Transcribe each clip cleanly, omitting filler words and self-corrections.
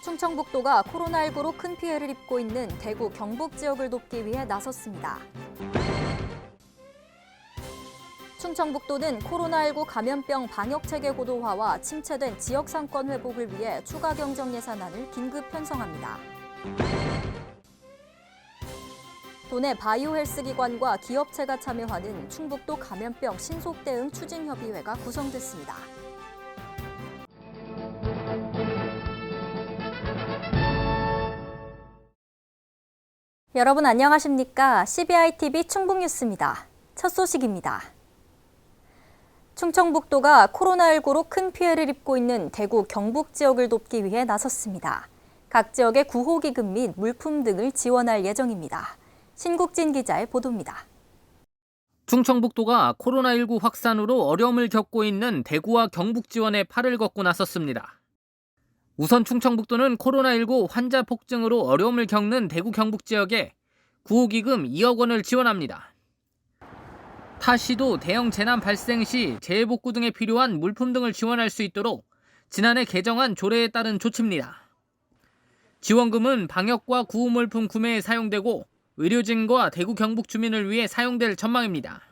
충청북도가 코로나19로 큰 피해를 입고 있는 대구, 경북 지역을 돕기 위해 나섰습니다. 충청북도는 코로나19 감염병 방역체계 고도화와 침체된 지역 상권 회복을 위해 추가 경정 예산안을 긴급 편성합니다. 도내 바이오 헬스 기관과 기업체가 참여하는 충북도 감염병 신속 대응 추진협의회가 구성됐습니다. 여러분 안녕하십니까? CBI-TV 충북뉴스입니다. 첫 소식입니다. 충청북도가 코로나19로 큰 피해를 입고 있는 대구, 경북 지역을 돕기 위해 나섰습니다. 각 지역의 구호기금 및 물품 등을 지원할 예정입니다. 신국진 기자의 보도입니다. 충청북도가 코로나19 확산으로 어려움을 겪고 있는 대구와 경북 지원에 팔을 걷고 나섰습니다. 우선 충청북도는 코로나19 환자 폭증으로 어려움을 겪는 대구, 경북 지역에 구호기금 2억 원을 지원합니다. 타 시도 대형 재난 발생 시 재해복구 등에 필요한 물품 등을 지원할 수 있도록 지난해 개정한 조례에 따른 조치입니다. 지원금은 방역과 구호물품 구매에 사용되고 의료진과 대구, 경북 주민을 위해 사용될 전망입니다.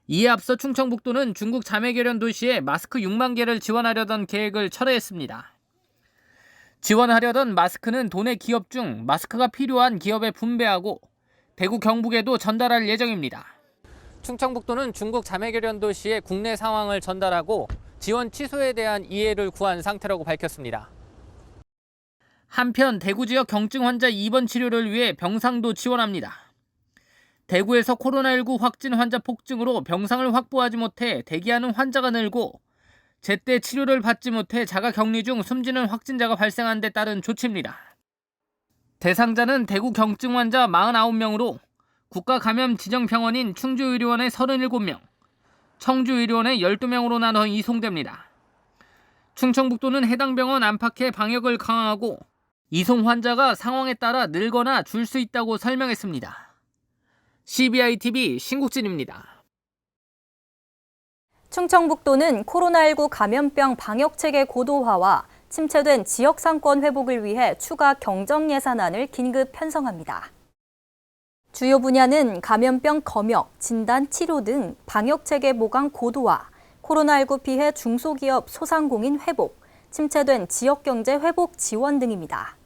이에 앞서 충청북도는 중국 자매결연 도시에 마스크 6만 개를 지원하려던 계획을 철회했습니다. 지원하려던 마스크는 도내 기업 중 마스크가 필요한 기업에 분배하고 대구, 경북에도 전달할 예정입니다. 충청북도는 중국 자매결연 도시의 국내 상황을 전달하고 지원 취소에 대한 이해를 구한 상태라고 밝혔습니다. 한편 대구 지역 경증 환자 입원 치료를 위해 병상도 지원합니다. 대구에서 코로나19 확진 환자 폭증으로 병상을 확보하지 못해 대기하는 환자가 늘고 제때 치료를 받지 못해 자가격리 중 숨지는 확진자가 발생한 데 따른 조치입니다. 대상자는 대구 경증 환자 49명으로 국가감염지정병원인 충주의료원의 37명, 청주의료원의 12명으로 나눠 이송됩니다. 충청북도는 해당 병원 안팎의 방역을 강화하고 이송 환자가 상황에 따라 늘거나 줄 수 있다고 설명했습니다. CBI-TV 신국진입니다. 충청북도는 코로나19 감염병 방역체계 고도화와 침체된 지역 상권 회복을 위해 추가 경정 예산안을 긴급 편성합니다. 주요 분야는 감염병 검역, 진단, 치료 등 방역체계 보강 고도화, 코로나19 피해 중소기업 소상공인 회복, 침체된 지역경제 회복 지원 등입니다.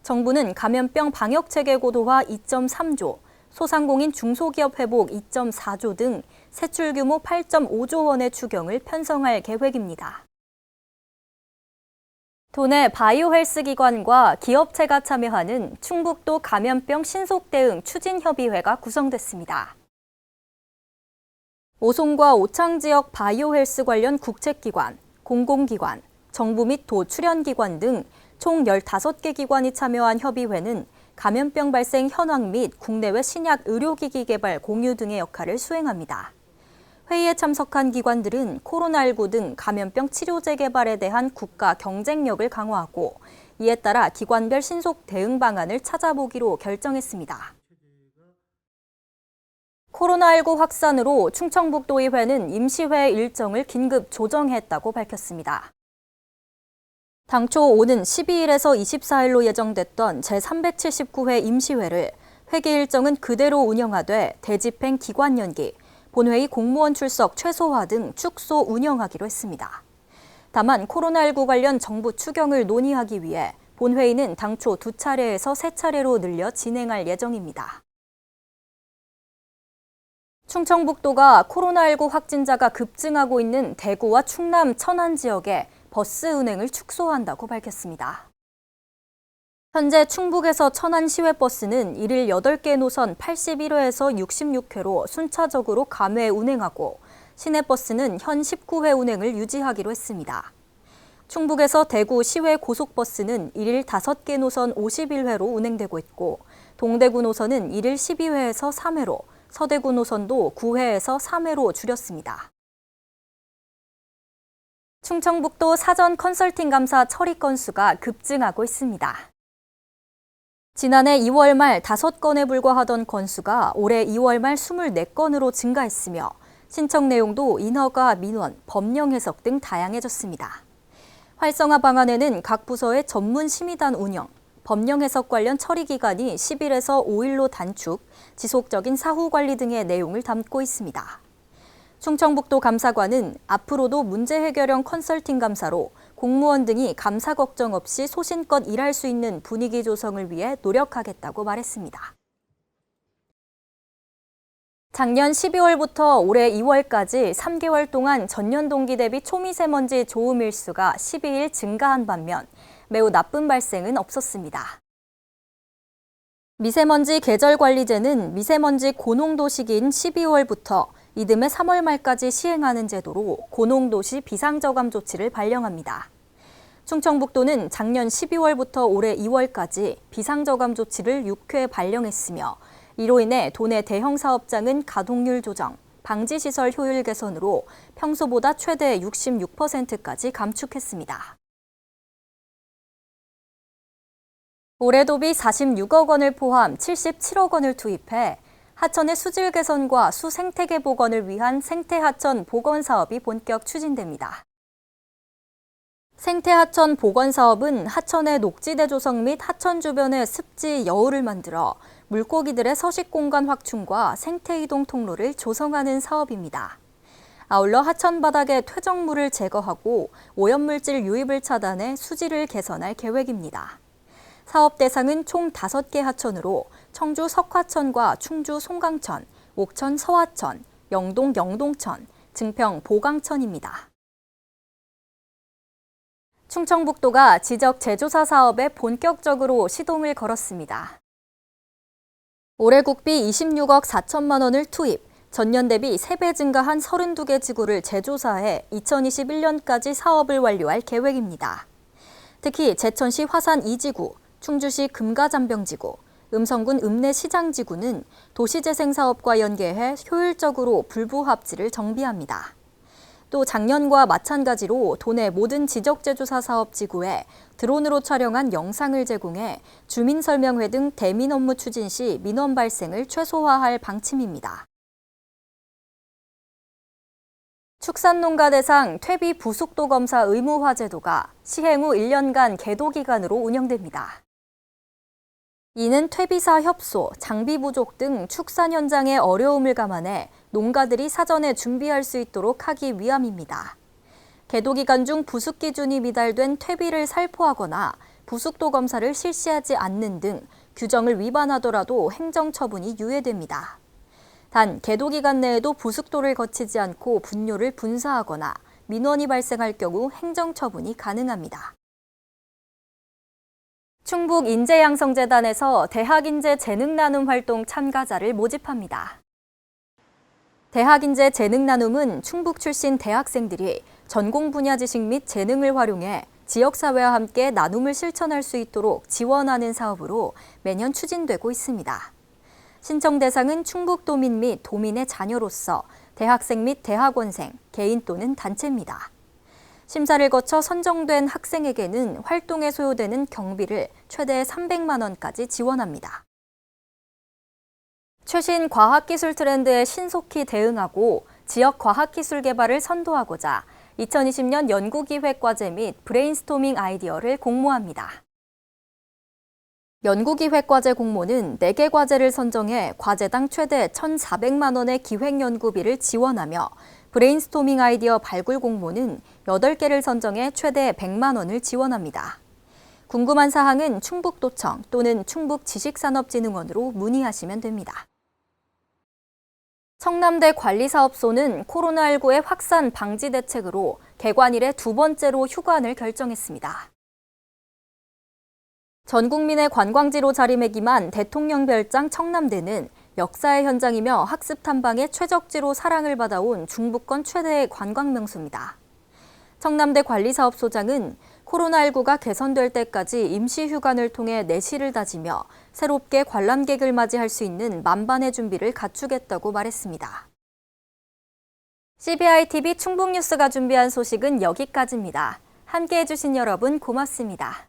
정부는 감염병 방역체계 고도화 2.3조, 소상공인 중소기업 회복 2.4조 등 세출 규모 8.5조 원의 추경을 편성할 계획입니다. 도내 바이오 헬스 기관과 기업체가 참여하는 충북도 감염병 신속 대응 추진협의회가 구성됐습니다. 오송과 오창 지역 바이오 헬스 관련 국책기관, 공공기관, 정부 및 도 출연기관 등 총 15개 기관이 참여한 협의회는 감염병 발생 현황 및 국내외 신약 의료기기 개발 공유 등의 역할을 수행합니다. 회의에 참석한 기관들은 코로나19 등 감염병 치료제 개발에 대한 국가 경쟁력을 강화하고 이에 따라 기관별 신속 대응 방안을 찾아보기로 결정했습니다. 코로나19 확산으로 충청북도의회는 임시회 일정을 긴급 조정했다고 밝혔습니다. 당초 오는 12일에서 24일로 예정됐던 제379회 임시회를 회기 일정은 그대로 운영하되 대집행 기관 연기, 본회의 공무원 출석 최소화 등 축소 운영하기로 했습니다. 다만 코로나19 관련 정부 추경을 논의하기 위해 본회의는 당초 2차례에서 3차례로 늘려 진행할 예정입니다. 충청북도가 코로나19 확진자가 급증하고 있는 대구와 충남 천안 지역에 버스 운행을 축소한다고 밝혔습니다. 현재 충북에서 천안 시외버스는 일일 8개 노선 81회에서 66회로 순차적으로 감회 운행하고 시내버스는 현 19회 운행을 유지하기로 했습니다. 충북에서 대구 시외 고속버스는 일일 5개 노선 51회로 운행되고 있고 동대구 노선은 일일 12회에서 3회로 서대구 노선도 9회에서 3회로 줄였습니다. 충청북도 사전 컨설팅 감사 처리 건수가 급증하고 있습니다. 지난해 2월 말 5건에 불과하던 건수가 올해 2월 말 24건으로 증가했으며 신청 내용도 인허가, 민원, 법령 해석 등 다양해졌습니다. 활성화 방안에는 각 부서의 전문 심의단 운영, 법령 해석 관련 처리 기간이 10일에서 5일로 단축, 지속적인 사후 관리 등의 내용을 담고 있습니다. 충청북도 감사관은 앞으로도 문제 해결형 컨설팅 감사로 공무원 등이 감사 걱정 없이 소신껏 일할 수 있는 분위기 조성을 위해 노력하겠다고 말했습니다. 작년 12월부터 올해 2월까지 3개월 동안 전년 동기 대비 초미세먼지 조음 일수가 12일 증가한 반면 매우 나쁜 발생은 없었습니다. 미세먼지 계절관리제는 미세먼지 고농도 시기인 12월부터 이듬해 3월 말까지 시행하는 제도로 고농도시 비상저감 조치를 발령합니다. 충청북도는 작년 12월부터 올해 2월까지 비상저감 조치를 6회 발령했으며 이로 인해 도내 대형 사업장은 가동률 조정, 방지시설 효율 개선으로 평소보다 최대 66%까지 감축했습니다. 올해 도비 46억 원을 포함 77억 원을 투입해 하천의 수질 개선과 수생태계 복원을 위한 생태하천 복원 사업이 본격 추진됩니다. 생태하천 복원 사업은 하천의 녹지대 조성 및 하천 주변의 습지 여울을 만들어 물고기들의 서식 공간 확충과 생태 이동 통로를 조성하는 사업입니다. 아울러 하천 바닥의 퇴적물을 제거하고 오염물질 유입을 차단해 수질을 개선할 계획입니다. 사업 대상은 총 5개 하천으로 청주 석화천과 충주 송강천, 옥천 서화천, 영동 영동천, 증평 보강천입니다. 충청북도가 지적 재조사 사업에 본격적으로 시동을 걸었습니다. 올해 국비 26억 4천만 원을 투입, 전년 대비 3배 증가한 32개 지구를 재조사해 2021년까지 사업을 완료할 계획입니다. 특히 제천시 화산 2지구, 충주시 금가잠병지구, 음성군 읍내시장지구는 도시재생사업과 연계해 효율적으로 불부합지를 정비합니다. 또 작년과 마찬가지로 도내 모든 지적재조사 사업지구에 드론으로 촬영한 영상을 제공해 주민설명회 등 대민 업무 추진 시 민원 발생을 최소화할 방침입니다. 축산농가 대상 퇴비 부숙도 검사 의무화 제도가 시행 후 1년간 계도 기간으로 운영됩니다. 이는 퇴비사 협소, 장비 부족 등 축산 현장의 어려움을 감안해 농가들이 사전에 준비할 수 있도록 하기 위함입니다. 계도 기간 중 부숙 기준이 미달된 퇴비를 살포하거나 부숙도 검사를 실시하지 않는 등 규정을 위반하더라도 행정처분이 유예됩니다. 단, 계도 기간 내에도 부숙도를 거치지 않고 분뇨를 분사하거나 민원이 발생할 경우 행정처분이 가능합니다. 충북인재양성재단에서 대학인재 재능나눔 활동 참가자를 모집합니다. 대학인재 재능나눔은 충북 출신 대학생들이 전공 분야 지식 및 재능을 활용해 지역사회와 함께 나눔을 실천할 수 있도록 지원하는 사업으로 매년 추진되고 있습니다. 신청 대상은 충북도민 및 도민의 자녀로서 대학생 및 대학원생, 개인 또는 단체입니다. 심사를 거쳐 선정된 학생에게는 활동에 소요되는 경비를 최대 300만 원까지 지원합니다. 최신 과학기술 트렌드에 신속히 대응하고 지역 과학기술 개발을 선도하고자 2020년 연구기획과제 및 브레인스토밍 아이디어를 공모합니다. 연구기획과제 공모는 4개 과제를 선정해 과제당 최대 1,400만 원의 기획연구비를 지원하며 브레인스토밍 아이디어 발굴 공모는 8개를 선정해 최대 100만 원을 지원합니다. 궁금한 사항은 충북도청 또는 충북지식산업진흥원으로 문의하시면 됩니다. 청남대 관리사업소는 코로나19의 확산 방지 대책으로 개관 이래 2번째로 휴관을 결정했습니다. 전 국민의 관광지로 자리매김한 대통령 별장 청남대는 역사의 현장이며 학습 탐방의 최적지로 사랑을 받아온 중부권 최대의 관광 명소입니다. 청남대 관리사업소장은 코로나19가 개선될 때까지 임시 휴관을 통해 내실을 다지며 새롭게 관람객을 맞이할 수 있는 만반의 준비를 갖추겠다고 말했습니다. CBI TV 충북뉴스가 준비한 소식은 여기까지입니다. 함께해 주신 여러분 고맙습니다.